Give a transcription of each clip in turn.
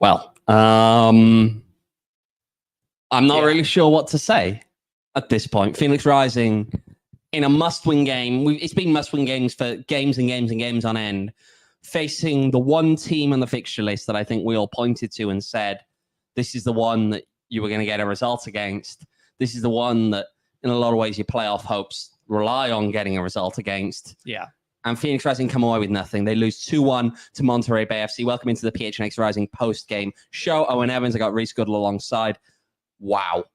Well, I'm not really sure what to say at this point. Phoenix Rising in a must-win game. It's been must-win games for games and games and games on end, facing the one team on the fixture list that I think we all pointed to and said, this is the one that you were going to get a result against. This is the one that, in a lot of ways, your playoff hopes rely on getting a result against. Yeah. And Phoenix Rising come away with nothing. They lose 2-1 to Monterey Bay FC. Welcome into the PHNX Rising post-game show. Owain Evans, I got Rees Goodall alongside. Wow.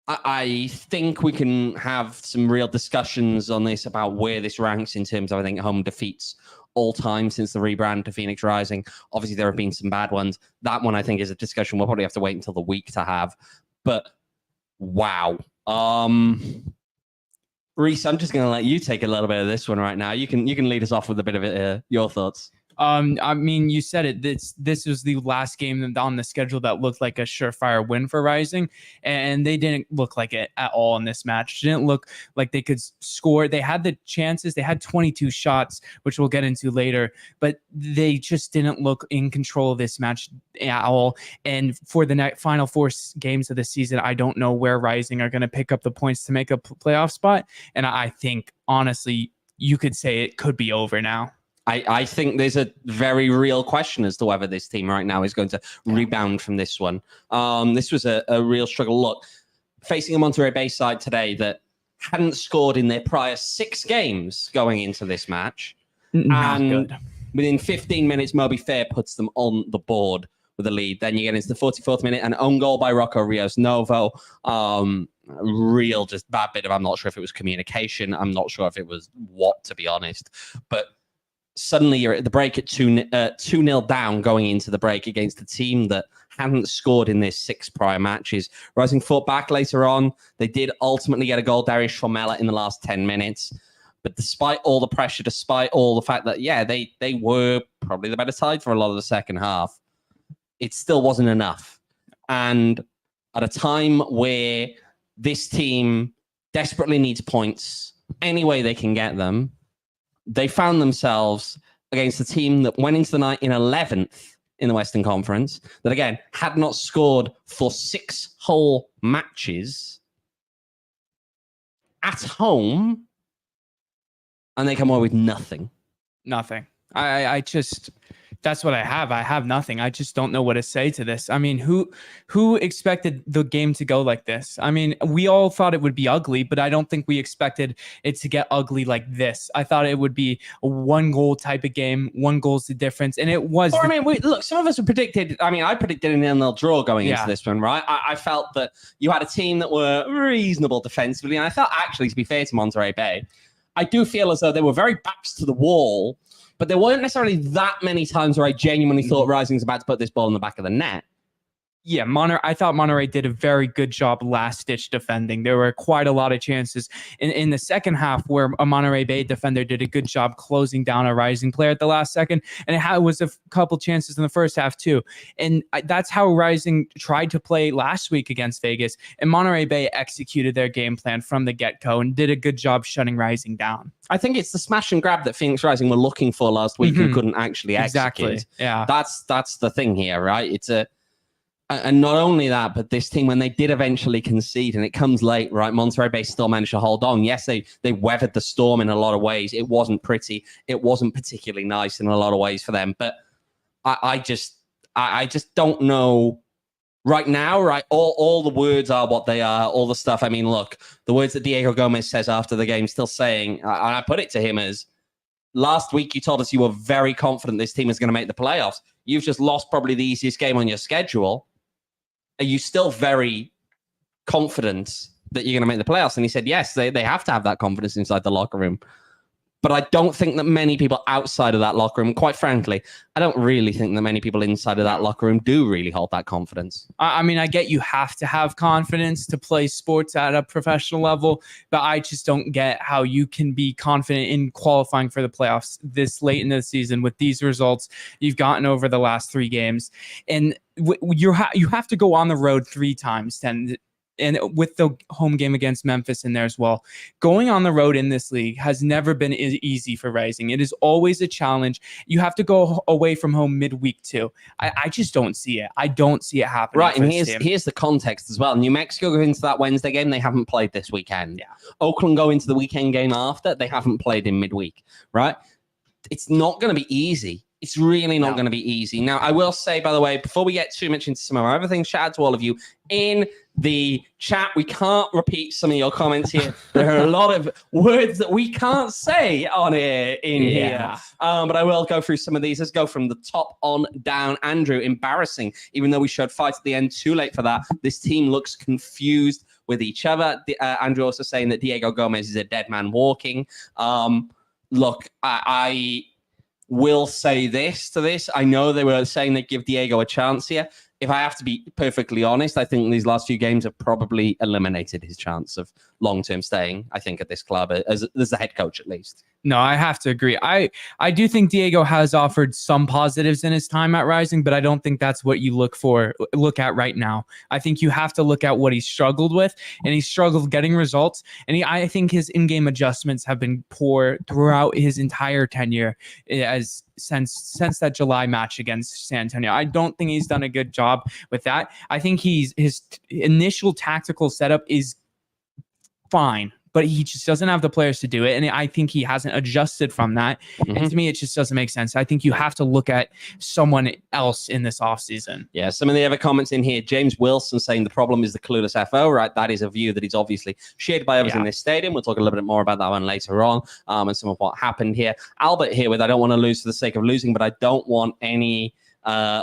I think we can have some real discussions on this about where this ranks in terms of, I think, home defeats all time since the rebrand to Phoenix Rising. Obviously, there have been some bad ones. That one, I think, is a discussion we'll probably have to wait until the week to have. But, wow. Rees, I'm just going to let you take a little bit of this one right now. You can lead us off with a bit of your thoughts. I mean, you said it. This was the last game on the schedule that looked like a surefire win for Rising, and they didn't look like it at all in this match. It didn't look like they could score. They had the chances. They had 22 shots, which we'll get into later, but they just didn't look in control of this match at all. And for the final 4 games of the season, I don't know where Rising are going to pick up the points to make a playoff spot. And I think, honestly, you could say it could be over now. I think there's a very real question as to whether this team right now is going to rebound from this one. This was a real struggle. Look, facing a Monterey Bay side today that hadn't scored in their prior 6 games going into this match. Good. Within 15 minutes, Moby Fair puts them on the board with a lead. Then you get into the 44th minute, an own goal by Rocco Rios Novo. Real just bad bit of, I'm not sure if it was communication. I'm not sure if it was what, to be honest. But suddenly you're at the break at 2-0 down going into the break against a team that hadn't scored in their 6 prior matches. Rising fought back later on. They did ultimately get a goal, Dariusz Formella, in the last 10 minutes. But despite all the pressure, despite all the fact that, they were probably the better side for a lot of the second half, it still wasn't enough. And at a time where this team desperately needs points any way they can get them, they found themselves against a team that went into the night in 11th in the Western Conference, that, again, had not scored for 6 whole matches at home, and they come away with nothing. Nothing. I just... That's what I have. I have nothing. I just don't know what to say to this. I mean, who expected the game to go like this? I mean, we all thought it would be ugly, but I don't think we expected it to get ugly like this. I thought it would be a 1-goal type of game. 1 goal's the difference, and it was. Or, look, some of us predicted. I predicted an 0-0 draw going into this one, right? I felt that you had a team that were reasonable defensively, and I thought, actually, to be fair to Monterey Bay, I do feel as though they were very backs to the wall. But there weren't necessarily that many times where I genuinely thought Rising's about to put this ball in the back of the net. Yeah, I thought Monterey did a very good job last-ditch defending. There were quite a lot of chances in the second half where a Monterey Bay defender did a good job closing down a Rising player at the last second, and it was a couple chances in the first half too. And that's how Rising tried to play last week against Vegas, and Monterey Bay executed their game plan from the get-go and did a good job shutting Rising down. I think it's the smash and grab that Phoenix Rising were looking for last week and couldn't actually execute. Exactly. Yeah, that's the thing here, right? And not only that, but this team, when they did eventually concede, and it comes late, right? Monterey Bay still managed to hold on. Yes, they weathered the storm in a lot of ways. It wasn't pretty. It wasn't particularly nice in a lot of ways for them. But I just don't know right now, right? All the words are what they are, all the stuff. I mean, look, the words that Diego Gomez says after the game, still saying, and I put it to him as, last week you told us you were very confident this team is going to make the playoffs. You've just lost probably the easiest game on your schedule. Are you still very confident that you're going to make the playoffs? And he said, yes, they have to have that confidence inside the locker room. But I don't think that many people outside of that locker room, quite frankly, I don't really think that many people inside of that locker room do really hold that confidence. I mean, I get you have to have confidence to play sports at a professional level, but I just don't get how you can be confident in qualifying for the playoffs this late in the season with these results you've gotten over the last 3 games. And you have to go on the road 3 times and with the home game against Memphis in there as well, going on the road in this league has never been easy for Rising. It is always a challenge. You have to go away from home midweek too. I just don't see it. I don't see it happening. Right, and here's the context as well. New Mexico go into that Wednesday game. They haven't played this weekend. Yeah. Oakland go into the weekend game after. They haven't played in midweek, right? It's not going to be easy. It's really not going to be easy. Now, I will say, by the way, before we get too much into some of our other things, shout out to all of you in the chat. We can't repeat some of your comments here. There are a lot of words that we can't say on here here. But I will go through some of these. Let's go from the top on down. Andrew, embarrassing. Even though we showed fight at the end, too late for that. This team looks confused with each other. Andrew also saying that Diego Gomez is a dead man walking. Look, I will say this to this. I know they were saying they give Diego a chance here. If I have to be perfectly honest, I think these last few games have probably eliminated his chance of long-term staying, I think, at this club, as the head coach at least. No, I have to agree. I do think Diego has offered some positives in his time at Rising, but I don't think that's what you look at right now. I think you have to look at what he's struggled with, and he's struggled getting results. And I think his in-game adjustments have been poor throughout his entire tenure since that July match against San Antonio. I don't think he's done a good job with that. I think his initial tactical setup is fine, but he just doesn't have the players to do it. And I think he hasn't adjusted from that. Mm-hmm. And to me, it just doesn't make sense. I think you have to look at someone else in this offseason. Yeah, some of the other comments in here. James Wilson saying the problem is the clueless FO, right? That is a view that is obviously shared by others in this stadium. We'll talk a little bit more about that one later on, and some of what happened here. Albert here with, I don't want to lose for the sake of losing, but I don't want any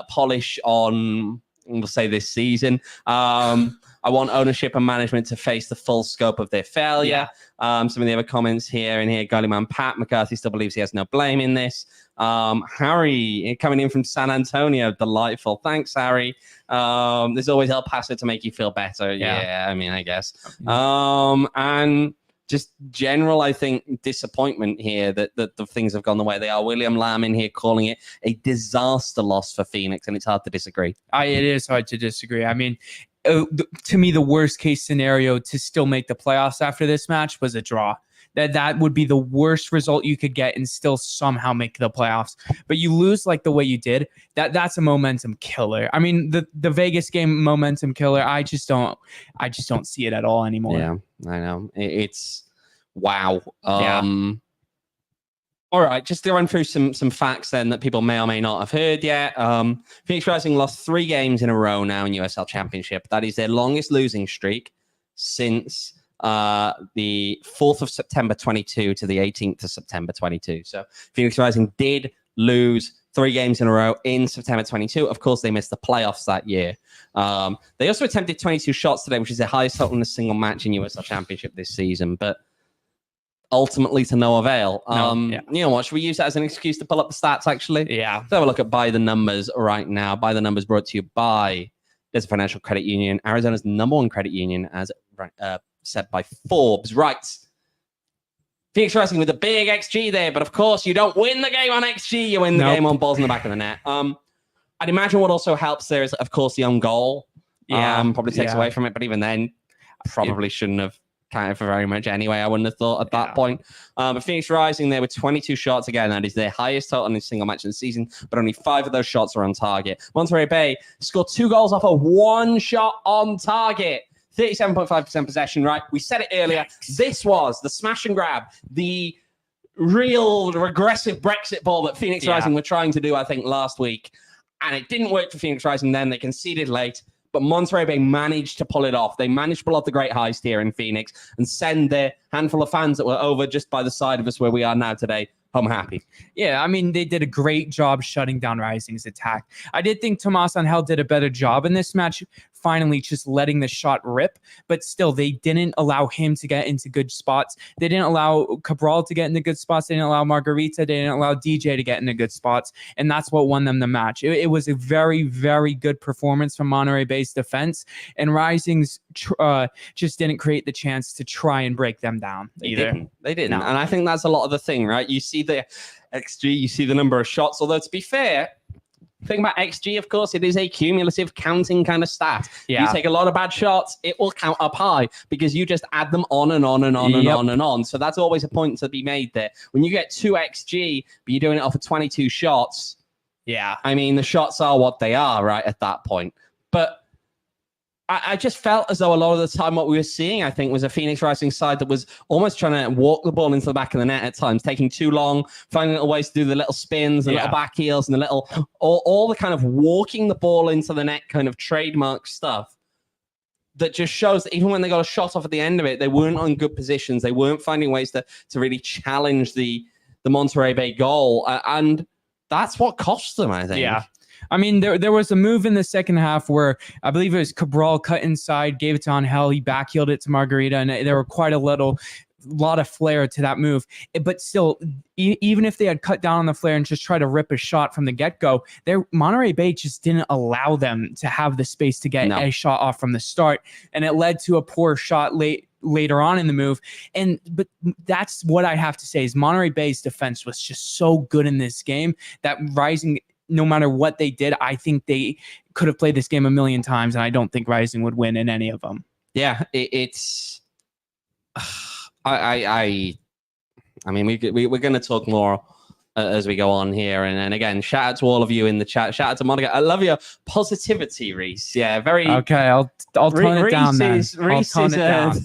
polish on, we'll say, this season. I want ownership and management to face the full scope of their failure. Some of the other comments here and here. Gollyman Pat McCarthy still believes he has no blame in this. Harry coming in from San Antonio. Delightful. Thanks, Harry. There's always El Paso to make you feel better. Yeah, I mean, I guess. And just general, I think, disappointment here that the things have gone the way they are. William Lamb in here calling it a disaster loss for Phoenix, and it's hard to disagree. It is hard to disagree. I mean, to me, the worst case scenario to still make the playoffs after this match was a draw. That would be the worst result you could get and still somehow make the playoffs. But you lose like the way you did. That's a momentum killer. I mean, the Vegas game momentum killer. I just don't see it at all anymore. Yeah, I know. It's wow. All right, just to run through some facts then that people may or may not have heard yet. Phoenix Rising lost 3 games in a row now in USL Championship. That is their longest losing streak since the 4th of September 22 to the 18th of September 22. So Phoenix Rising did lose 3 games in a row in September 22. Of course, they missed the playoffs that year. They also attempted 22 shots today, which is their highest total in a single match in USL Championship this season. But ultimately to no avail. You know what? Should we use that as an excuse to pull up the stats, actually? Yeah. Let's have a look at By the Numbers right now. By the Numbers brought to you by Desert Financial Credit Union, Arizona's #1 credit union, as said by Forbes. Right. Phoenix Rising with a big XG there, but of course you don't win the game on XG. You win the game on balls in the back of the net. I'd imagine what also helps there is, of course, the own goal. Probably takes away from it, but even then, probably shouldn't have counted for very much anyway. I wouldn't have thought at that point. But Phoenix Rising there with 22 shots again. That is their highest total in a single match in the season, but only 5 of those shots are on target. Monterey Bay scored 2 goals off of 1 shot on target. 37.5% possession, right? We said it earlier. This was the smash and grab, the real regressive Brexit ball that Phoenix Rising were trying to do, I think, last week. And it didn't work for Phoenix Rising then. They conceded late. But Monterey Bay managed to pull it off. They managed to pull off the great heist here in Phoenix and send their handful of fans that were over just by the side of us where we are now today home happy. Yeah, I mean, they did a great job shutting down Rising's attack. I did think Tomas Angel did a better job in this match, finally just letting the shot rip, but still they didn't allow him to get into good spots. They didn't allow Cabral to get into good spots. They didn't allow Margarita. They didn't allow DJ to get into good spots, and that's what won them the match. It was a very, very good performance from Monterey Bay's defense, and Rising's just didn't create the chance to try and break them down either. They didn't. And I think that's a lot of the thing, right? You see the XG, you see the number of shots, although to be fair, thing about XG, of course, it is a cumulative counting kind of stat. Yeah. You take a lot of bad shots, it will count up high because you just add them on and on and on and on and on. So that's always a point to be made there. When you get 2 XG, but you're doing it off of 22 shots, yeah, I mean, the shots are what they are right at that point. But I just felt as though a lot of the time what we were seeing, I think, was a Phoenix Rising side that was almost trying to walk the ball into the back of the net at times, taking too long, finding little ways to do the little spins, the little back heels, and the little all the kind of walking the ball into the net kind of trademark stuff that just shows that even when they got a shot off at the end of it, they weren't on good positions. They weren't finding ways to really challenge the Monterey Bay goal. And that's what cost them, I think. Yeah. I mean, there was a move in the second half where I believe it was Cabral cut inside, gave it to Angel, he backheeled it to Margarita, and there were quite a lot of flair to that move. But still, even if they had cut down on the flair and just tried to rip a shot from the get-go, Monterey Bay just didn't allow them to have the space to get a shot off from the start, and it led to a poor shot later on in the move. But that's what I have to say is Monterey Bay's defense was just so good in this game that Rising, no matter what they did, I think they could have played this game a million times, and I don't think Rising would win in any of them. Yeah, it's. I mean, we're going to talk more as we go on here, and again, shout out to all of you in the chat. Shout out to Monica. I love your positivity, Rees. Yeah, very. Okay, I'll tone it down then. I'll tone it down.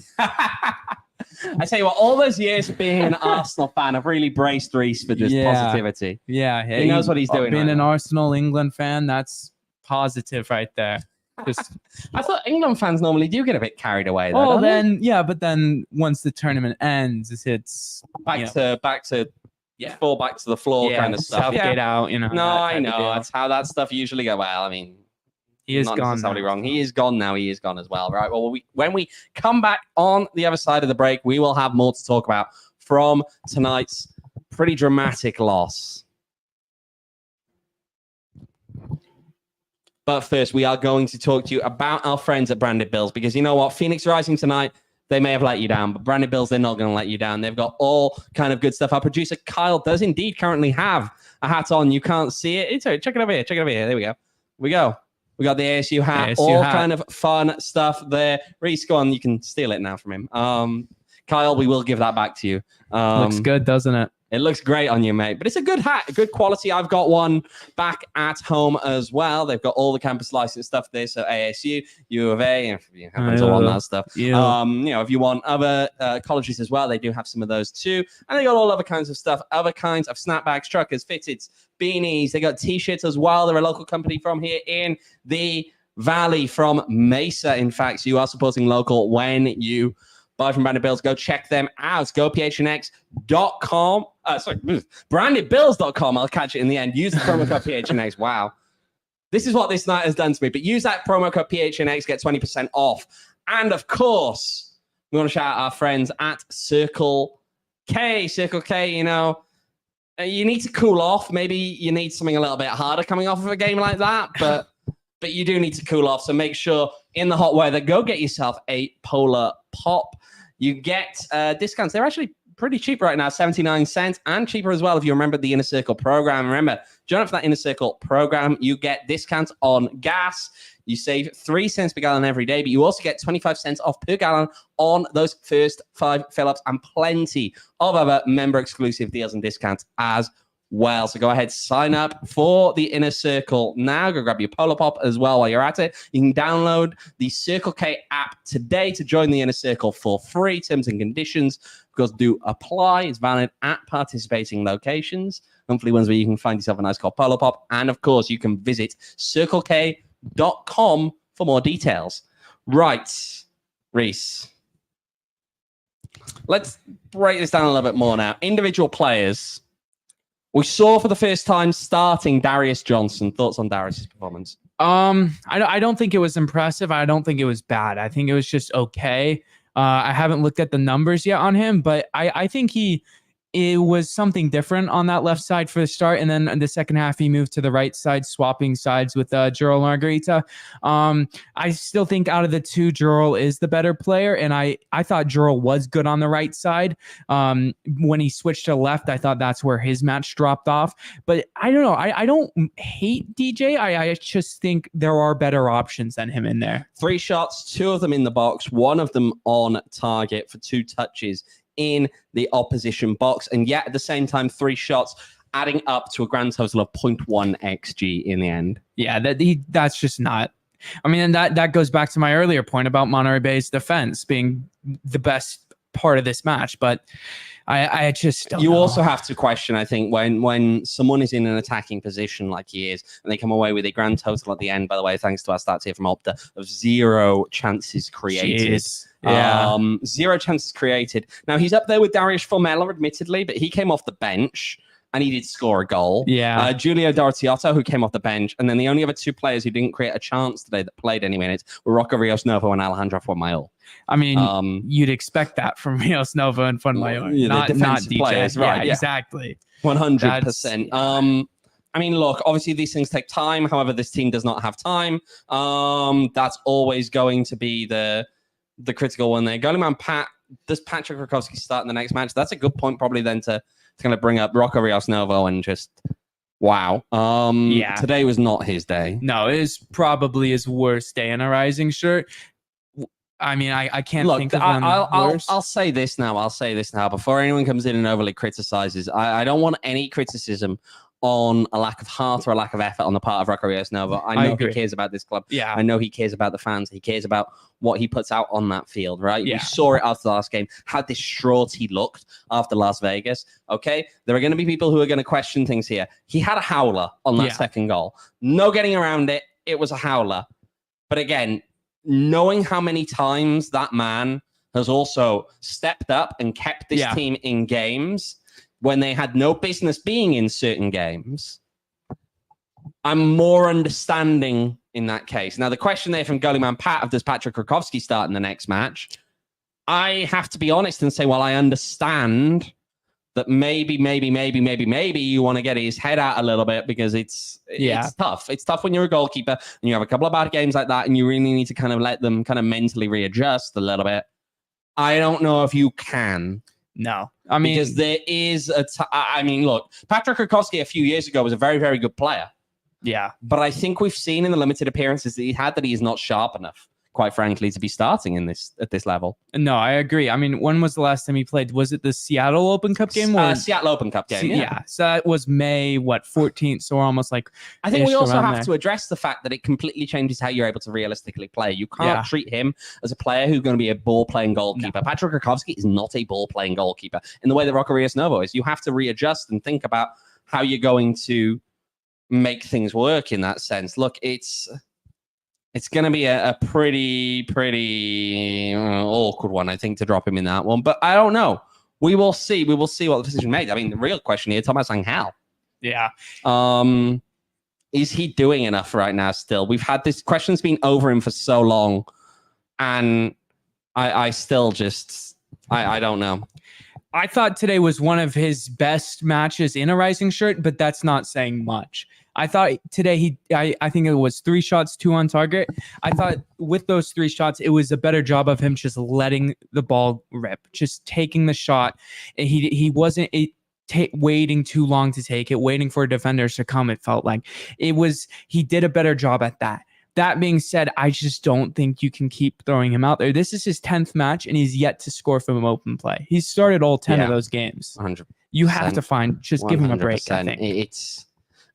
I tell you what, all those years of being an Arsenal fan have really braced Rees for just positivity. Yeah, he knows what he's doing. Being an Arsenal England fan, that's positive right there. Just, I thought England fans normally do get a bit carried away. Though, but then once the tournament ends, it's back to fall back to the floor kind of stuff. Get out, you know. No, I know that's how that stuff usually go. Well, I mean. He is not gone. Necessarily wrong. He is gone now. He is gone as well. Right. Well, when we come back on the other side of the break, we will have more to talk about from tonight's pretty dramatic loss. But first, we are going to talk to you about our friends at Branded Bills, because you know what? Phoenix Rising tonight, they may have let you down, but Branded Bills, they're not going to let you down. They've got all kind of good stuff. Our producer, Kyle, does indeed currently have a hat on. You can't see it. Check it over here. Check it over here. There we go. We got the ASU hat, kind of fun stuff there. Rees, go on. You can steal it now from him. Kyle, we will give that back to you. Looks good, doesn't it? It looks great on you, mate. But it's a good hat, good quality. I've got one back at home as well. They've got all the campus license stuff there. So ASU, U of A, if you happen to want that stuff. Yeah. If you want other colleges as well, they do have some of those too. And they got all other kinds of stuff, other kinds of snapbacks, truckers, fitteds, beanies. They got T-shirts as well. They're a local company from here in the Valley, from Mesa. In fact, so you are supporting local when you buy from Branded Bills. Go check them out. Go phnx.com. Brandedbills.com. I'll catch it in the end. Use the promo code PHNX. Wow. This is what this night has done to me. But use that promo code PHNX. Get 20% off. And of course, we want to shout out our friends at Circle K. Circle K, you know, you need to cool off. Maybe you need something a little bit harder coming off of a game like that. But you do need to cool off. So make sure in the hot weather, go get yourself a Polar Pop. You get discounts. They're actually pretty cheap right now, 79 cents, and cheaper as well if you remember the Inner Circle program. Remember, join up for that Inner Circle program. You get discounts on gas. You save 3 cents per gallon every day, but you also get 25 cents off per gallon on those first 5 fill-ups, and plenty of other member-exclusive deals and discounts as well. So go ahead, sign up for the Inner Circle now. Go grab your Polar Pop as well while you're at it. You can download the Circle K app today to join the Inner Circle for free. Terms and conditions, of course, do apply. It's valid at participating locations. Hopefully ones where you can find yourself a nice cold Polar Pop. And of course, you can visit circlek.com for more details. Right, Rees. Let's break this down a little bit more now. Individual players. We saw for the first time starting Darius Johnson. Thoughts on Darius' performance? I don't think it was impressive. I don't think it was bad. I think it was just okay. I haven't looked at the numbers yet on him, but I think he it was something different on that left side for the start. And then in the second half, he moved to the right side, swapping sides with Jerold Margarita. I still think out of the two, Jerold is the better player. And I thought Jerold was good on the right side. When he switched to left, I thought that's where his match dropped off. But I don't know. I don't hate DJ. I just think there are better options than him in there. 3 shots, 2 of them in the box, 1 of them on target for 2 touches in the opposition box, and yet at the same time 3 shots, adding up to a grand total of 0.1 xg in the end. Yeah, that's just not. I mean, that goes back to my earlier point about Monterey Bay's defense being the best part of this match, but I just don't know. Also have to question, I think, when someone is in an attacking position like he is, and they come away with a grand total at the end, by the way, thanks to our stats here from Opta, of 0 chances created. Jeez. Yeah. 0 chances created. Now, he's up there with Dariusz Formella, admittedly, but he came off the bench and he did score a goal. Yeah. Giulio Dortiotto, who came off the bench, and then the only other 2 players who didn't create a chance today that played any minutes were Rocco Rios Novo and Alejandro Formail. I mean, you'd expect that from Rios Novo and Formail. Yeah, not DJ. Players, right? Yeah, exactly. 100%. I mean, look, obviously these things take time. However, this team does not have time. That's always going to be the critical one there. Goalie Pat, does Patrick Rakowski start in the next match? That's a good point probably then to kind of bring up Rocco Rios Novo and just, wow. Today was not his day. No, it is probably his worst day in a Rising shirt. I mean, I can't think of one worse. I'll say this now. Before anyone comes in and overly criticizes, I don't want any criticism on a lack of heart or a lack of effort on the part of Rocco Rios Novo. I know he cares about this club. Yeah. I know he cares about the fans. He cares about what he puts out on that field, right? Yeah. We saw it after the last game, how distraught he looked after Las Vegas. Okay? There are going to be people who are going to question things here. He had a howler on that second goal. No getting around it. It was a howler. But again, knowing how many times that man has also stepped up and kept this team in games when they had no business being in certain games, I'm more understanding in that case. Now, the question there from Goalie Pat of does Patrick Rakowski start in the next match? I have to be honest and say, well, I understand that maybe you want to get his head out a little bit because it's tough. It's tough when you're a goalkeeper and you have a couple of bad games like that and you really need to kind of let them kind of mentally readjust a little bit. I don't know if you can. No. I mean, because there is look, Patrick Rakowski a few years ago was a very, very good player. Yeah. But I think we've seen in the limited appearances that he had that he is not sharp enough, quite frankly, to be starting at this level. No, I agree. I mean, when was the last time he played? Was it the Seattle Open Cup game? Seattle Open Cup game, yeah. So that was May, 14th? So we're almost like... I think we also have to address the fact that it completely changes how you're able to realistically play. You can't treat him as a player who's going to be a ball-playing goalkeeper. No. Patrick Rakowski is not a ball-playing goalkeeper in the way that Rocco Rios Novo is. You have to readjust and think about how you're going to make things work in that sense. Look, it's going to be a pretty awkward one, I think, to drop him in that one. But I don't know. We will see. We will see what the decision made. I mean, the real question here, Thomas Angel. Yeah. Is he doing enough right now still? We've had this question's been over him for so long. And I still just, I don't know. I thought today was one of his best matches in a Rising shirt, but that's not saying much. I thought today I think it was 3 shots, 2 on target. I thought with those 3 shots, it was a better job of him just letting the ball rip, just taking the shot. He wasn't waiting too long to take it, waiting for defenders to come. It felt like he did a better job at that. That being said, I just don't think you can keep throwing him out there. This is his 10th match, and he's yet to score from open play. He's started all 10 of those games. 100%. You have to give him a break, I think.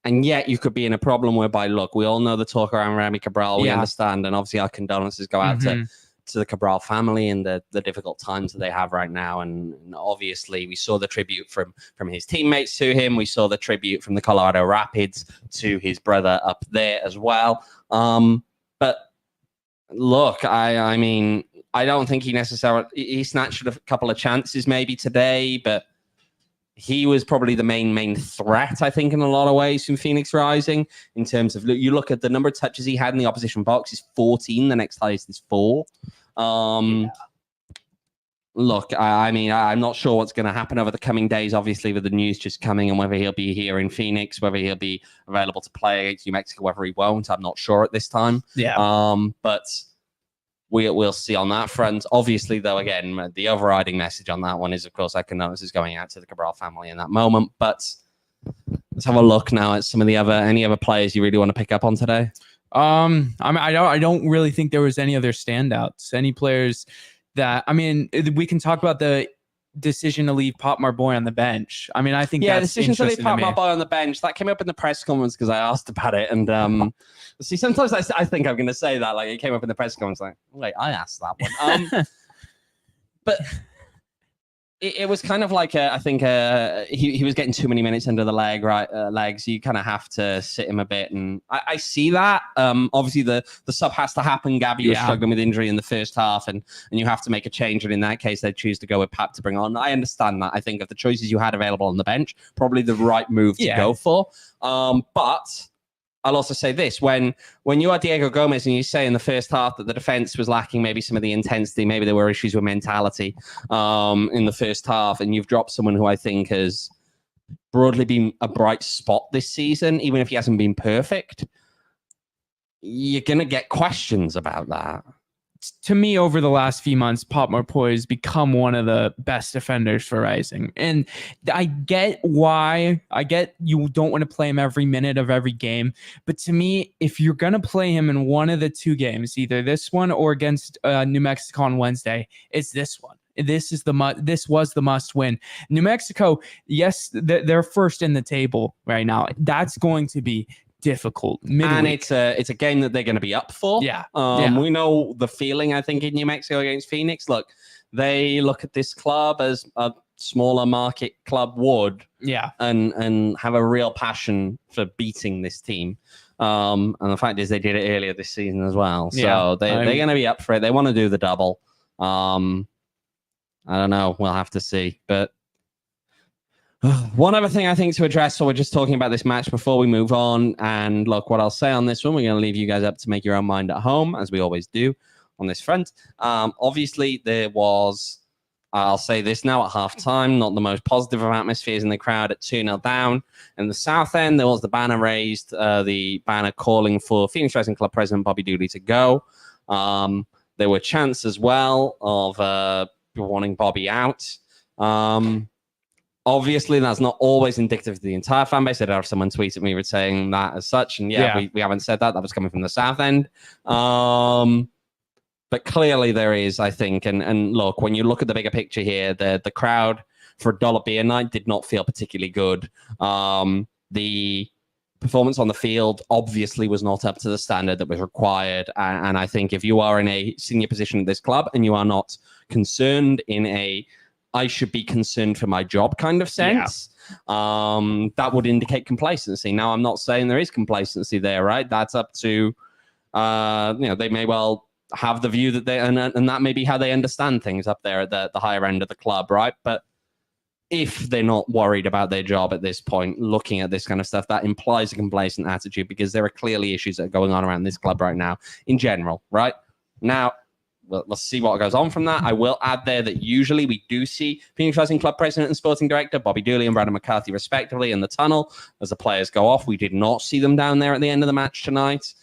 And yet you could be in a problem whereby, look, we all know the talk around Remy Cabral. We understand, and obviously our condolences go out to the Cabral family and the difficult times that they have right now. And obviously we saw the tribute from his teammates to him. We saw the tribute from the Colorado Rapids to his brother up there as well. But look, I mean, I don't think he snatched a couple of chances maybe today, but he was probably the main threat, I think, in a lot of ways from Phoenix Rising in terms of, you look at the number of touches he had in the opposition box is 14. The next highest is 4. look, I mean, I'm not sure what's going to happen over the coming days, obviously, with the news just coming and whether he'll be here in Phoenix, whether he'll be available to play against New Mexico, whether he won't. I'm not sure at this time. Yeah. But we'll see on that front. Obviously, though, again, the overriding message on that one is, of course, I can notice is going out to the Cabral family in that moment. But let's have a look now at some of any other players you really want to pick up on today. I don't really think there was any other standouts. Any players that, I mean, we can talk about the decision to leave Pop Marboy on the bench. I mean, I think the that's decision to leave Pop interesting Marboy on the bench, that came up in the press conference because I asked about it. And see, sometimes I think I'm going to say that, like, it came up in the press conference, like, wait, I asked that one. But it was kind of like I think he was getting too many minutes under the legs. You kind of have to sit him a bit, and I see that. Obviously, the sub has to happen. Gabby was struggling with injury in the first half, and you have to make a change. And in that case, they choose to go with Pap to bring on. I understand that. I think of the choices you had available on the bench, probably the right move to go for. But I'll also say this, when you are Diego Gomez and you say in the first half that the defense was lacking maybe some of the intensity, maybe there were issues with mentality in the first half, and you've dropped someone who I think has broadly been a bright spot this season, even if he hasn't been perfect, you're going to get questions about that. To me, over the last few months, Pop Marboy has become one of the best defenders for Rising. And I get why. I get you don't want to play him every minute of every game. But to me, if you're going to play him in one of the two games, either this one or against New Mexico on Wednesday, it's this one. This was the must win. New Mexico, yes, they're first in the table right now. That's going to be difficult midweek. And it's a game that they're going to be up for. We know the feeling, I think, in New Mexico against Phoenix. Look, they look at this club as a smaller market club would, and have a real passion for beating this team. And the fact is they did it earlier this season as well. So they're going to be up for it. They want to do the double. I don't know. We'll have to see. But one other thing I think to address, so we're just talking about this match before we move on. And look, what I'll say on this one, we're going to leave you guys up to make your own mind at home, as we always do on this front. Obviously, there was, I'll say this now, at halftime, not the most positive of atmospheres in the crowd at 2-0 down. In the south end, there was the banner raised, the banner calling for Phoenix Rising Club President Bobby Dooley to go. There were chants as well of wanting Bobby out. Obviously, that's not always indicative of the entire fan base. I did have someone tweet at me saying that as such. And we haven't said that. That was coming from the south end. But clearly there is, I think. And look, when you look at the bigger picture here, the crowd for a dollar beer night did not feel particularly good. The performance on the field obviously was not up to the standard that was required. And I think if you are in a senior position at this club and you are not concerned in a I should be concerned for my job kind of sense, that would indicate complacency. Now, I'm not saying there is complacency there, right? That's up to, they may well have the view that they, and that may be how they understand things up there at the higher end of the club, right? But if they're not worried about their job at this point, looking at this kind of stuff, that implies a complacent attitude, because there are clearly issues that are going on around this club right now in general, right? Now, let's see what goes on from that. I will add there that usually we do see Phoenix Rising Club President and Sporting Director Bobby Dooley and Brandon McCarthy, respectively, in the tunnel as the players go off. We did not see them down there at the end of the match tonight.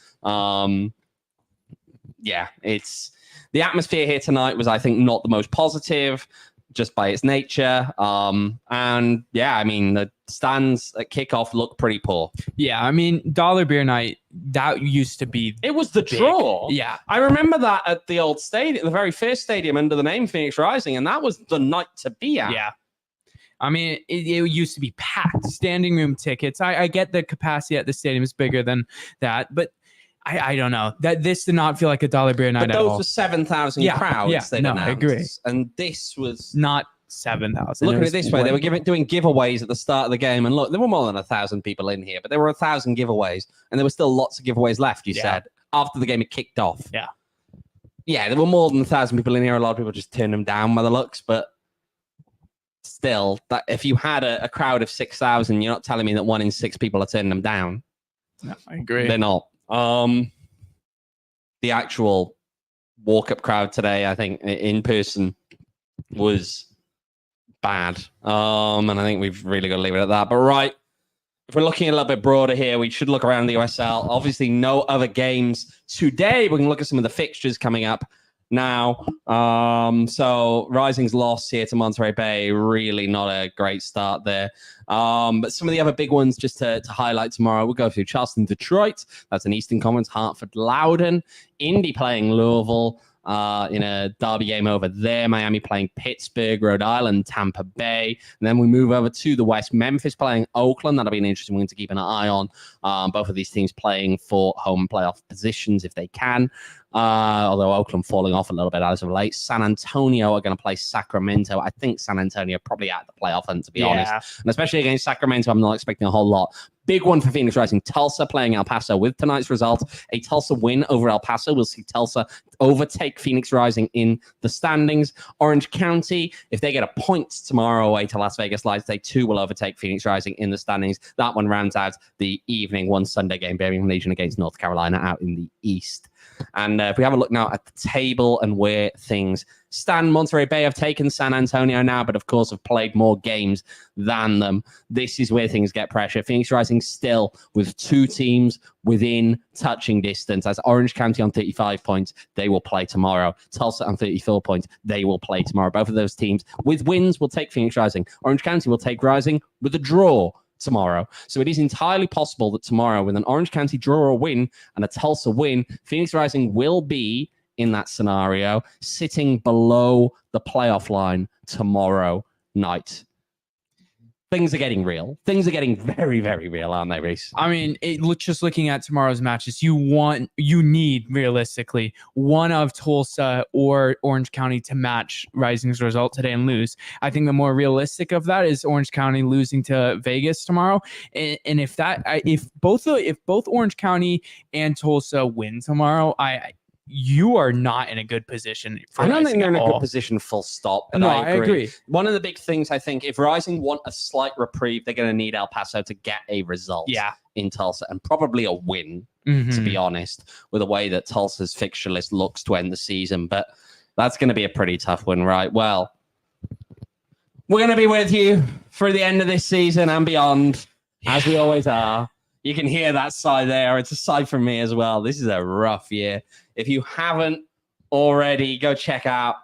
It's the atmosphere here tonight was, I think, not the most positive, just by its nature. The stands at kickoff look pretty poor. Yeah, I mean, Dollar Beer Night, that used to be... It was the draw. Yeah. I remember that at the old stadium, the very first stadium under the name Phoenix Rising, and that was the night to be at. Yeah. I mean, it used to be packed, standing room tickets. I get the capacity at the stadium is bigger than that, but I don't know. This did not feel like a Dollar Beer Night at all. But those were 7,000 crowds. Yeah, I agree. And this was... Not 7,000. Look at it this way. They were doing giveaways at the start of the game. And look, there were more than 1,000 people in here, but there were 1,000 giveaways. And there were still lots of giveaways left, you said, after the game had kicked off. Yeah. Yeah, there were more than 1,000 people in here. A lot of people just turned them down by the looks. But still, that if you had a crowd of 6,000, you're not telling me that 1 in 6 people are turning them down. No, I agree. They're not. The actual walk-up crowd today, I think, in person, was bad. And I think we've really got to leave it at that. But right, if we're looking a little bit broader here, we should look around the USL. Obviously, no other games today. We can look at some of the fixtures coming up now. So Rising's loss here to Monterey Bay, really not a great start there. But some of the other big ones just to highlight tomorrow, we'll go through Charleston, Detroit. That's an Eastern Conference. Hartford, Loudoun. Indy playing Louisville in a derby game over there. Miami playing Pittsburgh, Rhode Island, Tampa Bay. And then we move over to the West. Memphis playing Oakland. That'll be an interesting one to keep an eye on. Both of these teams playing for home playoff positions if they can. Although Oakland falling off a little bit as of late. San Antonio are going to play Sacramento. I think San Antonio probably out the playoff hunt, to be honest. And especially against Sacramento, I'm not expecting a whole lot. Big one for Phoenix Rising. Tulsa playing El Paso. With tonight's result, a Tulsa win over El Paso. We'll see Tulsa overtake Phoenix Rising in the standings. Orange County, if they get a point tomorrow away to Las Vegas Lights, they too will overtake Phoenix Rising in the standings. That one rounds out the evening one Sunday game. Birmingham Legion against North Carolina out in the East. And if we have a look now at the table and where things stand, Monterey Bay have taken San Antonio now, but of course have played more games than them. This is where things get pressure. Phoenix Rising still with two teams within touching distance. As Orange County on 35 points, they will play tomorrow. Tulsa on 34 points, they will play tomorrow. Both of those teams with wins will take Phoenix Rising. Orange County will take Rising with a draw tomorrow. So it is entirely possible that tomorrow, with an Orange County draw or win and a Tulsa win, Phoenix Rising will be, in that scenario, sitting below the playoff line tomorrow night. Things are getting real. Things are getting very, very real, aren't they, Rees? I mean, just looking at tomorrow's matches, you need realistically one of Tulsa or Orange County to match Rising's result today and lose. I think the more realistic of that is Orange County losing to Vegas tomorrow. And if both Orange County and Tulsa win tomorrow, you are not in a good position. I don't think they're in a good position, full stop. But no, I agree. One of the big things, I think, if Rising want a slight reprieve, they're going to need El Paso to get a result in Tulsa and probably a win, to be honest, with the way that Tulsa's fixture list looks to end the season. But that's going to be a pretty tough one, right? Well, we're going to be with you through the end of this season and beyond, as we always are. You can hear that sigh there. It's a sigh from me as well. This is a rough year. If you haven't already, go check out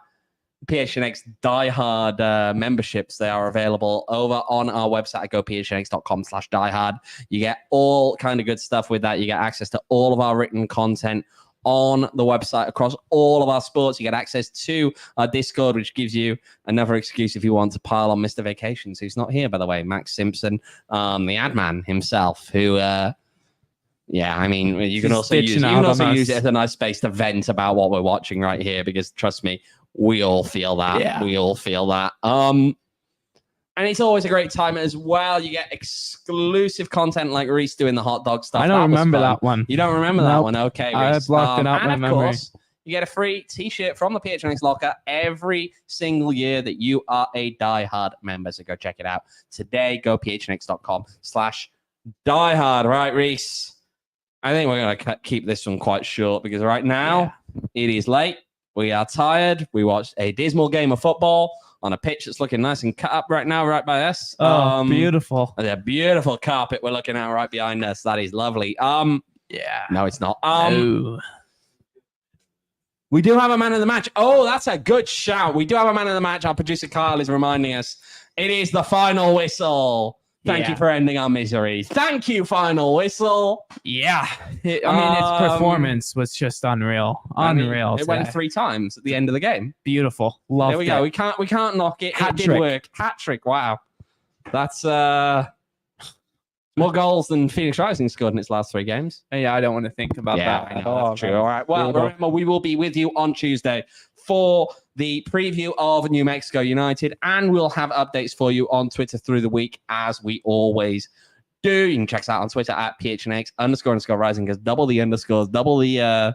PHNX diehard memberships. They are available over on our website at gophnx.com/diehard. You get all kind of good stuff with that. You get access to all of our written content on the website across all of our sports. You get access to our Discord, which gives you another excuse if you want to pile on Mr. Vacations, who's not here, by the way, Max Simpson, the ad man himself, who, I mean, you can also use it as a nice space to vent about what we're watching right here, because trust me, we all feel that. Yeah. We all feel that. And it's always a great time as well. You get exclusive content like Rees doing the hot dog stuff. I don't remember that one. You don't remember that one? Okay, Rees. I blocked it out my memory. Course, you get a free t-shirt from the PHNX locker every single year that you are a diehard member. So go check it out today. Go phnx.com/diehard. Right, Rees? I think we're going to keep this one quite short because right now it is late. We are tired. We watched a dismal game of football on a pitch that's looking nice and cut up right now, right by us. Oh, beautiful. A beautiful carpet we're looking at right behind us. That is lovely. No, it's not. No. We do have a man of the match. Oh, that's a good shout. We do have a man of the match. Our producer Kyle is reminding us. It is the final whistle. Thank you for ending our misery. Thank you, final whistle. Yeah. Its performance was just unreal. Unreal. It went 3 times at the end of the game. Beautiful. Loved there we go. We can't knock it. It did work. Hat trick. Wow. That's more goals than Phoenix Rising scored in its last 3 games. Yeah, I don't want to think about that. I know, that's true. All right. Well, remember, we will be with you on Tuesday for the preview of New Mexico United, and we'll have updates for you on Twitter through the week, as we always do. You can check us out on Twitter at PHNX__rising, because double the underscores, double the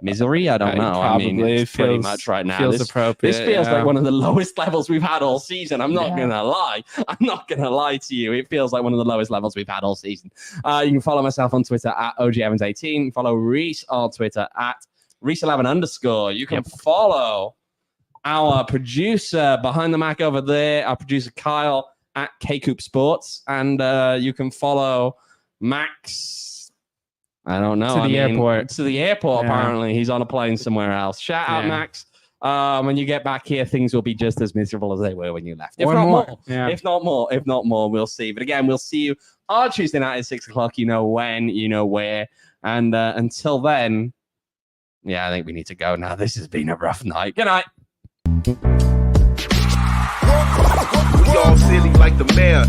misery. I don't know. I mean, it's pretty much right now. Feels appropriate. This feels like one of the lowest levels we've had all season. I'm not going to lie. I'm not going to lie to you. It feels like one of the lowest levels we've had all season. You can follow myself on Twitter at OGEvans18. Follow Rees on Twitter at Rees11_. You can follow our producer behind the mic over there, our producer Kyle at K-Coop Sports. And you can follow Max. I don't know. To the airport. To the airport, Yeah. Apparently. He's on a plane somewhere else. Shout out, Max. When you get back here, things will be just as miserable as they were when you left. If not more. Yeah. If not more, we'll see. But again, we'll see you on Tuesday night at 6 o'clock. You know when, you know where. And until then, I think we need to go now. This has been a rough night. Good night. We all silly like the mayor.